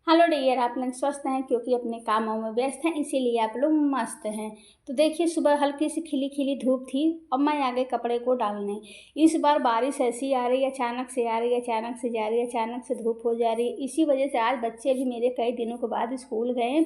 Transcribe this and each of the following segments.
Hello dear, आप लोग स्वस्थ हैं क्योंकि अपने कामों में व्यस्त हैं, इसीलिए आप लोग मस्त हैं। तो देखिए, सुबह हल्की सी खिली खिली धूप थी और मैं आ गई कपड़े को डालने। इस बार बारिश ऐसी आ रही है, अचानक से आ रही है, अचानक से जा रही है, अचानक से धूप हो जा रही है। इसी वजह से आज बच्चे भी मेरे कई दिनों के बाद स्कूल गए।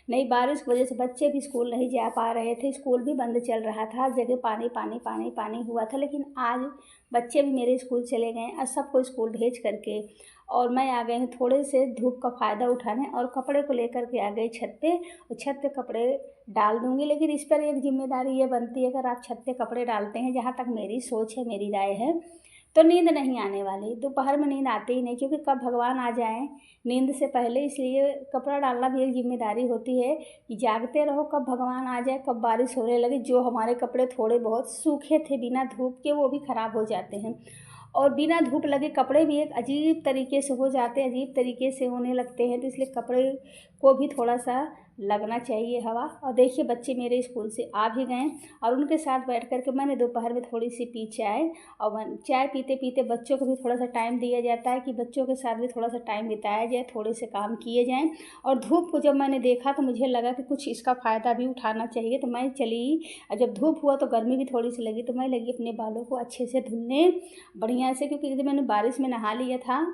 नई बारिश की वजह से बच्चे भी स्कूल नहीं जा पा रहे थे, स्कूल भी बंद चल रहा था, हर जगह पानी पानी पानी पानी हुआ था। लेकिन आज बच्चे भी मेरे स्कूल चले गए और सबको स्कूल भेज करके और मैं आ गई हूँ थोड़े से धूप का फ़ायदा उठाने और कपड़े को लेकर के आ गई छत पे। और छत पे कपड़े डाल दूँगी, लेकिन इस पर एक जिम्मेदारी ये बनती है, अगर आप छत पे कपड़े डालते हैं, जहाँ तक मेरी सोच है, मेरी राय है, तो नींद नहीं आने वाली। दोपहर में नींद आती ही नहीं, क्योंकि कब भगवान आ जाएँ नींद से पहले, इसलिए कपड़ा डालना भी एक जिम्मेदारी होती है कि जागते रहो, कब भगवान आ जाए, कब बारिश होने लगे। जो हमारे कपड़े थोड़े बहुत सूखे थे बिना धूप के, वो भी ख़राब हो जाते हैं। और बिना धूप लगे कपड़े भी एक अजीब तरीके से हो जाते हैं, अजीब तरीके से होने लगते हैं। तो इसलिए कपड़े को भी थोड़ा सा लगना चाहिए हवा। और देखिए, बच्चे मेरे स्कूल से आ भी गए और उनके साथ बैठ कर के मैंने दोपहर में थोड़ी सी पी चाय। और चाय पीते पीते बच्चों को भी थोड़ा सा टाइम दिया जाता है कि बच्चों के साथ भी थोड़ा सा टाइम बिताया जाए, थोड़े से काम किए जाएँ। और धूप को जब मैंने देखा तो मुझे लगा कि कुछ इसका फ़ायदा भी उठाना चाहिए, तो मैं चली। और जब धूप हुआ तो गर्मी भी थोड़ी सी लगी, तो मैं लगी अपने बालों को अच्छे से धुलने बढ़िया से, क्योंकि मैंने बारिश में नहा लिया था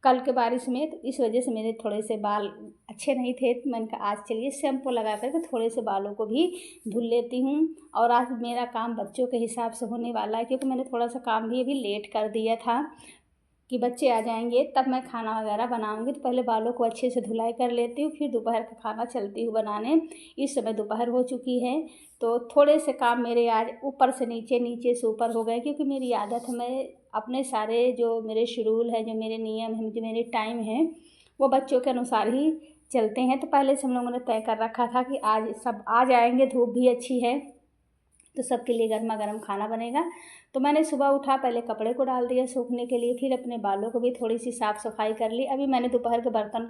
कल के बारिश में, तो इस वजह से मेरे थोड़े से बाल अच्छे नहीं थे। तो मैंने कहा आज चलिए शैम्पू लगा करके थोड़े से बालों को भी धुल लेती हूँ। और आज मेरा काम बच्चों के हिसाब से होने वाला है, क्योंकि मैंने थोड़ा सा काम भी अभी लेट कर दिया था कि बच्चे आ जाएंगे तब मैं खाना वगैरह बनाऊंगी। तो पहले बालों को अच्छे से धुलाई कर लेती हूँ, फिर दोपहर का खाना चलती हूँ बनाने। इस समय दोपहर हो चुकी है, तो थोड़े से काम मेरे आज ऊपर से नीचे, नीचे से ऊपर हो गए, क्योंकि मेरी आदत है, मैं अपने सारे जो मेरे शेड्यूल है, जो मेरे नियम हैं, जो मेरे टाइम हैं, वो बच्चों के अनुसार ही चलते हैं। तो पहले से हम लोगों ने तय कर रखा था कि आज सब आ जाएंगे, धूप भी अच्छी है, तो सबके लिए गर्मा गर्म खाना बनेगा। तो मैंने सुबह उठा, पहले कपड़े को डाल दिया सूखने के लिए, फिर अपने बालों को भी थोड़ी सी साफ़ सफाई कर ली। अभी मैंने दोपहर के बर्तन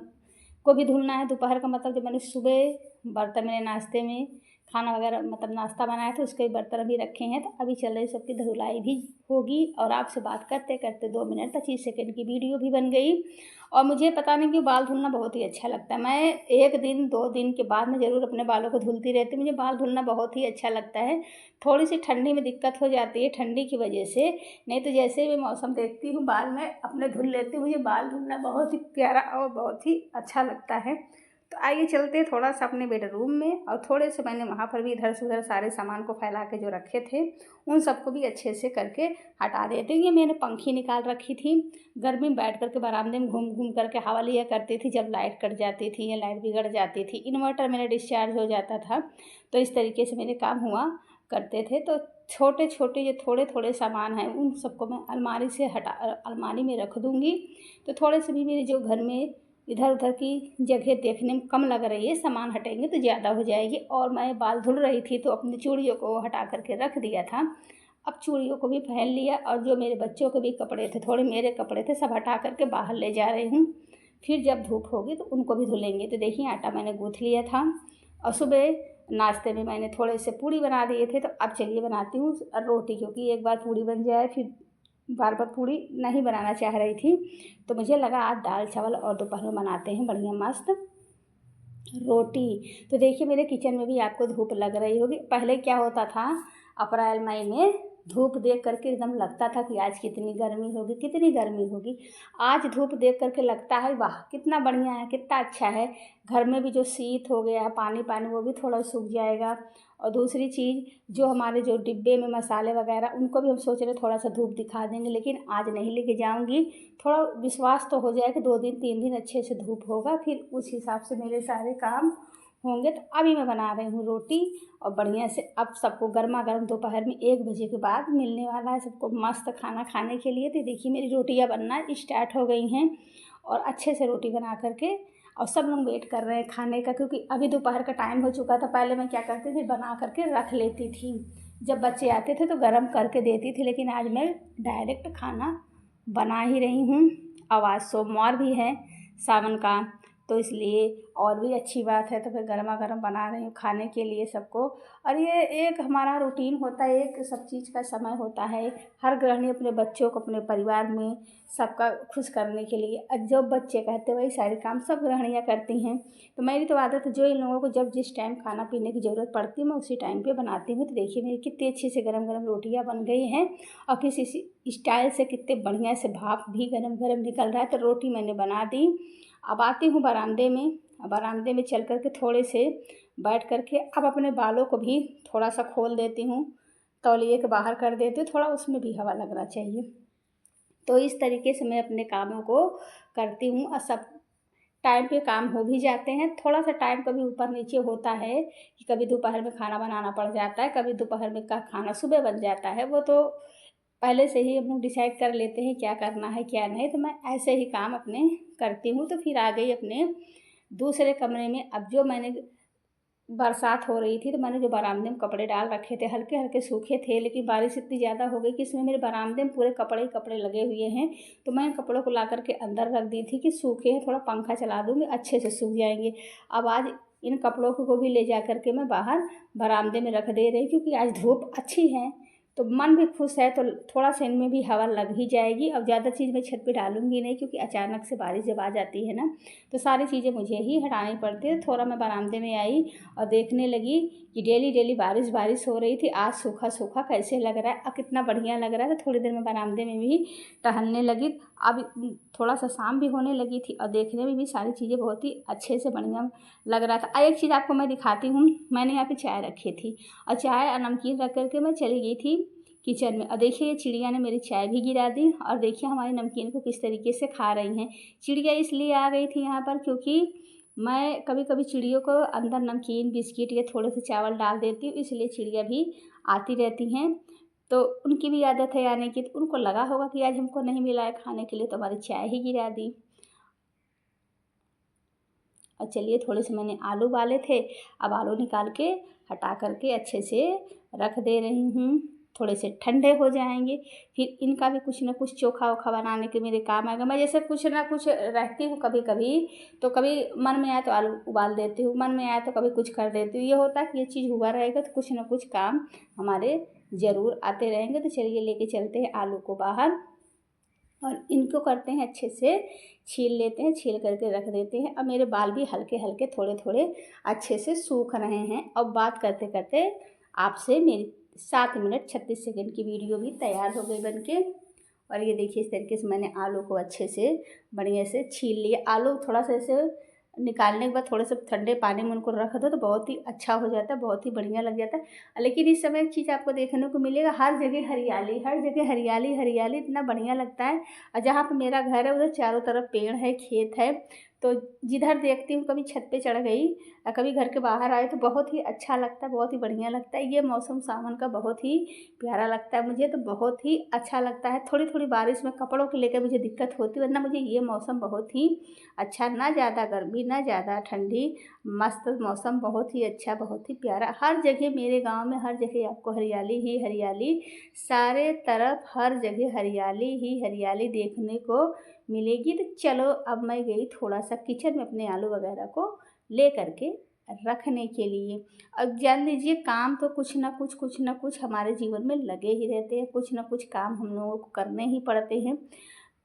को भी धुलना है। दोपहर का मतलब जब मैंने सुबह बर्तन, मैंने नाश्ते में खाना वगैरह मतलब नाश्ता बनाया था, उसके बर्तन अभी रखे हैं, तो अभी चल रही सबकी धुलाई भी होगी। और आपसे बात करते करते 2 मिनट 25 सेकंड की वीडियो भी बन गई। और मुझे पता नहीं क्यों बाल धुलना बहुत ही अच्छा लगता है। मैं 1 दिन 2 दिन के बाद मैं ज़रूर अपने बालों को धुलती रहती हूँ। मुझे बाल धुलना बहुत ही अच्छा लगता है। थोड़ी सी ठंडी में दिक्कत हो जाती है, ठंडी की वजह से, नहीं तो जैसे भी मौसम देखती हूँ बाल मैं अपने धुल लेती हूँ। मुझे बाल धुलना बहुत ही प्यारा और बहुत ही अच्छा लगता है। तो आइए चलते थोड़ा सा अपने बेडरूम में, और थोड़े से मैंने वहाँ पर भी इधर से उधर सारे सामान को फैला के जो रखे थे, उन सबको भी अच्छे से करके हटा देते हैं। ये मैंने पंखी निकाल रखी थी, गर्मी में बैठ करके बरामदे में घूम घूम करके हवा लिया करती थी जब लाइट कट जाती थी या लाइट बिगड़ जाती थी, इन्वर्टर मेरा डिस्चार्ज हो जाता था। तो इस तरीके से मेरे काम हुआ करते थे। तो छोटे छोटे जो थोड़े थोड़े सामान हैं, उन सबको मैं अलमारी से हटा, अलमारी में रख दूँगी। तो थोड़े से भी मेरे जो घर में इधर उधर की जगह देखने में कम लग रही है, सामान हटेंगे तो ज़्यादा हो जाएगी। और मैं बाल धुल रही थी तो अपनी चूड़ियों को हटा करके रख दिया था। अब चूड़ियों को भी पहन लिया, और जो मेरे बच्चों के भी कपड़े थे, थोड़े मेरे कपड़े थे, सब हटा करके बाहर ले जा रही हूँ। फिर जब धूप होगी तो उनको भी धुलेंगे। तो देखिए, आटा मैंने गूँथ लिया था। और सुबह नाश्ते में मैंने थोड़े से पूड़ी बना दिए थे, तो अब चलिए बनाती हूँ रोटी, क्योंकि एक बार पूड़ी बन जाए फिर बार बार पूड़ी नहीं बनाना चाह रही थी। तो मुझे लगा आज दाल चावल और दोपहर में बनाते हैं बढ़िया मस्त रोटी। तो देखिए, मेरे किचन में भी आपको धूप लग रही होगी। पहले क्या होता था, अप्रैल मई में धूप देख करके एकदम लगता था कि आज कितनी गर्मी होगी, कितनी गर्मी होगी। आज धूप देख करके लगता है वाह कितना बढ़िया है, कितना अच्छा है। घर में भी जो शीत हो गया है, पानी पानी, वो भी थोड़ा सूख जाएगा। और दूसरी चीज़, जो हमारे जो डिब्बे में मसाले वगैरह, उनको भी हम सोच रहे थोड़ा सा धूप दिखा देंगे, लेकिन आज नहीं लेके जाऊंगी। थोड़ा विश्वास तो हो जाए कि 2 दिन 3 दिन अच्छे से धूप होगा, फिर उस हिसाब से मेरे सारे काम होंगे। तो अभी मैं बना रही हूँ रोटी, और बढ़िया से अब सबको गर्मा गर्म दोपहर में 1 बजे के बाद मिलने वाला है सबको मस्त खाना खाने के लिए। तो देखिए, मेरी रोटियाँ बनना स्टार्ट हो गई हैं, और अच्छे से रोटी बना करके, और सब लोग वेट कर रहे हैं खाने का, क्योंकि अभी दोपहर का टाइम हो चुका था। पहले मैं क्या करती थी, बना करके रख लेती थी, जब बच्चे आते थे तो गर्म करके देती थी। लेकिन आज मैं डायरेक्ट खाना बना ही रही हूँ। अब आज सोमवार भी है सावन का, तो इसलिए और भी अच्छी बात है। तो फिर गर्मा गर्म बना रही हूँ खाने के लिए सबको। और ये एक हमारा रूटीन होता है, एक सब चीज़ का समय होता है। हर गृहिणी अपने बच्चों को, अपने परिवार में सबका खुश करने के लिए जो बच्चे कहते हैं वही सारे काम सब गृहिणियाँ करती हैं। तो मेरी तो आदत है, जो इन लोगों को जब जिस टाइम खाना पीने की ज़रूरत पड़ती है मैं उसी टाइम पे बनाती हूँ। तो देखिए मेरी कितनी अच्छी से गरम गरम रोटियाँ बन गई हैं और किसी स्टाइल से कितने बढ़िया से भाप भी गरम गरम निकल रहा है। तो रोटी मैंने बना दी। अब आती हूँ बरामदे में। अब बरामदे में चल कर के थोड़े से बैठ कर के अब अपने बालों को भी थोड़ा सा खोल देती हूँ, तौलिए के बाहर कर देती हूँ, थोड़ा उसमें भी हवा लगना चाहिए। तो इस तरीके से मैं अपने कामों को करती हूँ और सब टाइम पे काम हो भी जाते हैं। थोड़ा सा टाइम कभी ऊपर नीचे होता है कि कभी दोपहर में खाना बनाना पड़ जाता है, कभी दोपहर में का खाना सुबह बन जाता है। वो तो पहले से ही हम लोग डिसाइड कर लेते हैं क्या करना है क्या नहीं। तो मैं ऐसे ही काम अपने करती हूँ। तो फिर आ गई अपने दूसरे कमरे में। अब जो मैंने बरसात हो रही थी तो मैंने जो बरामदे में कपड़े डाल रखे थे हल्के हल्के सूखे थे, लेकिन बारिश इतनी ज़्यादा हो गई कि इसमें मेरे बरामदे में पूरे कपड़े ही कपड़े लगे हुए हैं। तो मैं इन कपड़ों को ला करके अंदर रख दी थी कि सूखे हैं, थोड़ा पंखा चला दूँगी अच्छे से सूख जाएंगे। अब आज इन कपड़ों को भी ले जा करके मैं बाहर बरामदे में रख दे रही, क्योंकि आज धूप अच्छी है तो मन भी खुश है। तो थोड़ा सा इनमें भी हवा लग ही जाएगी। अब ज़्यादा चीज़ मैं छत पे डालूंगी नहीं, क्योंकि अचानक से बारिश जब आ जाती है ना तो सारी चीज़ें मुझे ही हटानी पड़ती है। थोड़ा मैं बरामदे में आई और देखने लगी कि डेली डेली बारिश बारिश हो रही थी, आज सूखा सूखा कैसे लग रहा है, अब कितना बढ़िया लग रहा है। तो थोड़ी देर में बरामदे में भी टहलने लगी। अब थोड़ा सा शाम भी होने लगी थी और देखने में भी सारी चीज़ें बहुत ही अच्छे से बढ़िया लग रहा था। एक चीज़ आपको मैं दिखाती हूँ, मैंने यहाँ पे चाय रखी थी और चाय और नमकीन रख करके मैं चली गई थी किचन में। और देखिए चिड़िया ने मेरी चाय भी गिरा दी और देखिए हमारी नमकीन को किस तरीके से खा रही हैं। चिड़िया इसलिए आ गई थी यहाँ पर क्योंकि मैं कभी कभी चिड़ियों को अंदर नमकीन बिस्किट या थोड़े से चावल डाल देती हूँ, इसलिए चिड़िया भी आती रहती हैं। तो उनकी भी आदत है आने की। तो उनको लगा होगा कि आज हमको नहीं मिला है खाने के लिए, तो हमारी चाय ही गिरा दी। और चलिए थोड़े से मैंने आलू उबाले थे, अब आलू निकाल के हटा करके अच्छे से रख दे रही हूँ। थोड़े से ठंडे हो जाएंगे फिर इनका भी कुछ ना कुछ चोखा वोखा बनाने के मेरे काम आएगा। मैं जैसे कुछ ना कुछ रहती हूँ कभी कभी, तो कभी मन में आए तो आलू उबाल देती हूँ, मन में आए तो कभी कुछ कर देती हूँ। ये होता है कि ये चीज़ हुआ रहेगा तो कुछ ना कुछ काम हमारे ज़रूर आते रहेंगे। तो चलिए लेके चलते हैं आलू को बाहर और इनको करते हैं अच्छे से छील लेते हैं, छील करके रख देते हैं। अब मेरे बाल भी हल्के हल्के थोड़े थोड़े अच्छे से सूख रहे हैं। अब बात करते करते आपसे मेरी 7 मिनट 36 सेकंड की वीडियो भी तैयार हो गई बनके। और ये देखिए इस तरीके से मैंने आलू को अच्छे से बढ़िया से छील लिया। आलू थोड़ा सा ऐसे निकालने के बाद थोड़े से ठंडे पानी में उनको रख दो तो बहुत ही अच्छा हो जाता है, बहुत ही बढ़िया लग जाता है। लेकिन इस समय एक चीज़ आपको देखने को मिलेगा, हर जगह हरियाली, हर जगह हरियाली हरियाली, इतना बढ़िया लगता है। और जहाँ पे मेरा घर है उधर चारों तरफ पेड़ है, खेत है। तो जिधर देखती हूँ कभी छत पे चढ़ गई और कभी घर के बाहर आए तो बहुत ही अच्छा लगता है, बहुत ही बढ़िया लगता है। ये मौसम सावन का बहुत ही प्यारा लगता है मुझे, तो बहुत ही अच्छा लगता है। थोड़ी थोड़ी बारिश में कपड़ों को लेकर मुझे दिक्कत होती है, वरना मुझे ये मौसम बहुत ही अच्छा, ना ज़्यादा गर्मी ना ज़्यादा ठंडी, मस्त मौसम, बहुत ही अच्छा, बहुत ही प्यारा। हर जगह मेरे गांव में हर जगह आपको हरियाली ही हरियाली, सारे तरफ हर जगह हरियाली ही हरियाली देखने को मिलेगी। तो चलो अब मैं गई थोड़ा सा किचन में अपने आलू वगैरह को ले करके रखने के लिए। अब जान लीजिए काम तो कुछ ना कुछ हमारे जीवन में लगे ही रहते हैं, कुछ ना कुछ काम हम लोगों को करने ही पड़ते हैं।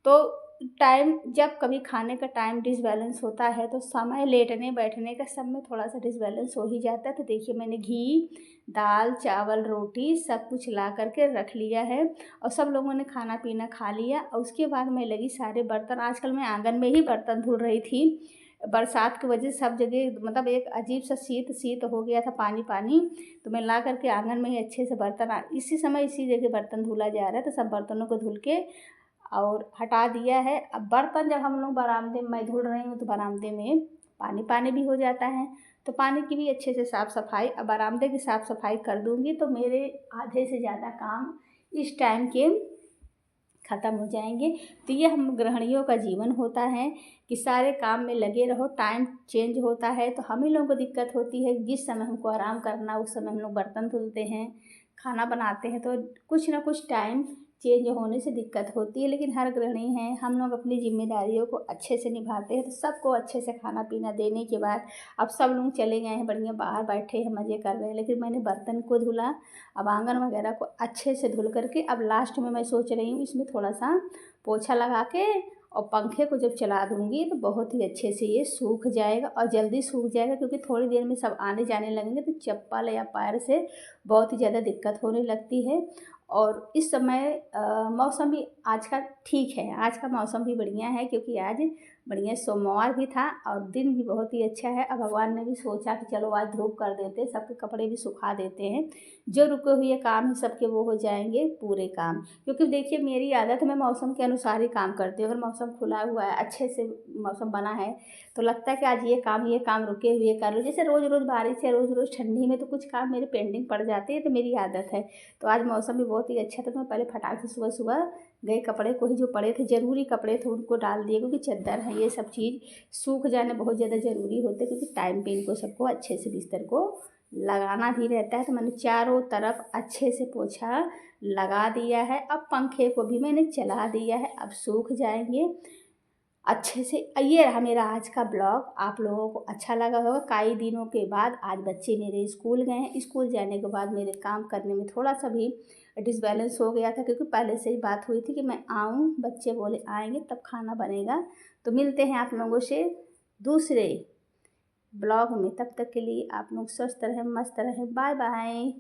तो टाइम जब कभी खाने का टाइम डिसबैलेंस होता है तो समय लेटने बैठने का सब में थोड़ा सा डिसबैलेंस हो ही जाता है। तो देखिए मैंने घी, दाल, चावल, रोटी सब कुछ ला करके रख लिया है और सब लोगों ने खाना पीना खा लिया। और उसके बाद मैं लगी सारे बर्तन, आजकल मैं आंगन में ही बर्तन धुल रही थी। बरसात की वजह से सब जगह मतलब एक अजीब सा शीत शीत हो गया था, पानी पानी। तो मैं ला करके आंगन में ही अच्छे से बर्तन इसी समय इसी जगह बर्तन धुला जा रहा है। तो सब बर्तनों को धुल के और हटा दिया है। अब बर्तन जब हम लोग बरामदे में मैं धुल रही हूँ तो बरामदे में पानी पानी भी हो जाता है, तो पानी की भी अच्छे से साफ़ सफाई, अब बरामदे की साफ़ सफाई कर दूँगी तो मेरे आधे से ज़्यादा काम इस टाइम के ख़त्म हो जाएंगे। तो ये हम गृहिणियों का जीवन होता है कि सारे काम में लगे रहो, टाइम चेंज होता है तो हम ही लोगों को दिक्कत होती है। जिस समय हमको आराम करना उस समय हम लोग बर्तन धुलते हैं, खाना बनाते हैं, तो कुछ ना कुछ टाइम चेंज होने से दिक्कत होती है, लेकिन हर गृहिणी हैं, हम लोग अपनी जिम्मेदारियों को अच्छे से निभाते हैं। तो सबको अच्छे से खाना पीना देने के बाद अब सब लोग चले गए हैं, बढ़िया बाहर बैठे हैं, मज़े कर रहे हैं। लेकिन मैंने बर्तन को धुला, अब आंगन वगैरह को अच्छे से धुल करके अब लास्ट में मैं सोच रही हूँ इसमें थोड़ा सा पोछा लगा के और पंखे को जब चला दूँगी तो बहुत ही अच्छे से ये सूख जाएगा और जल्दी सूख जाएगा, क्योंकि थोड़ी देर में सब आने जाने लगेंगे तो चप्पल या पैर से बहुत ही ज़्यादा दिक्कत होने लगती है। और इस समय मौसम भी आज का ठीक है, आज का मौसम भी बढ़िया है, क्योंकि आज बढ़िया सोमवार भी था और दिन भी बहुत ही अच्छा है। अब भगवान ने भी सोचा कि चलो आज धूप कर देते हैं, सबके कपड़े भी सुखा देते हैं, जो रुके हुए काम है सबके वो हो जाएंगे पूरे काम। क्योंकि देखिए मेरी आदत है, मैं मौसम के अनुसार ही काम करती हूँ। अगर मौसम खुला हुआ है, अच्छे से मौसम बना है, तो लगता है कि आज ये काम रुके हुए कर लो। जैसे रोज़ रोज़ बारिश है, रोज़ रोज़ ठंडी में तो कुछ काम मेरे पेंडिंग पड़ जाते हैं, तो मेरी आदत है। तो आज मौसम भी बहुत ही अच्छा था, तो मैं पहले फटाक से सुबह सुबह गए कपड़े को ही, जो पड़े थे ज़रूरी कपड़े थे उनको डाल दिए, क्योंकि चद्दर है, ये सब चीज़ सूख जाना बहुत ज़्यादा ज़रूरी होते हैं, क्योंकि टाइम पे इनको सबको अच्छे से बिस्तर को लगाना भी रहता है। तो मैंने चारों तरफ अच्छे से पोछा लगा दिया है। अब पंखे को भी मैंने चला दिया है, अब सूख जाएंगे अच्छे से। ये रहा मेरा आज का ब्लॉग, आप लोगों को अच्छा लगा होगा। कई दिनों के बाद आज बच्चे मेरे स्कूल गए हैं, स्कूल जाने के बाद मेरे काम करने में थोड़ा सा भी डिसबैलेंस हो गया था, क्योंकि पहले से ही बात हुई थी कि मैं आऊँ, बच्चे बोले आएंगे तब खाना बनेगा। तो मिलते हैं आप लोगों से दूसरे ब्लॉग में, तब तक के लिए आप लोग स्वस्थ रहें, मस्त रहें, बाय बाय।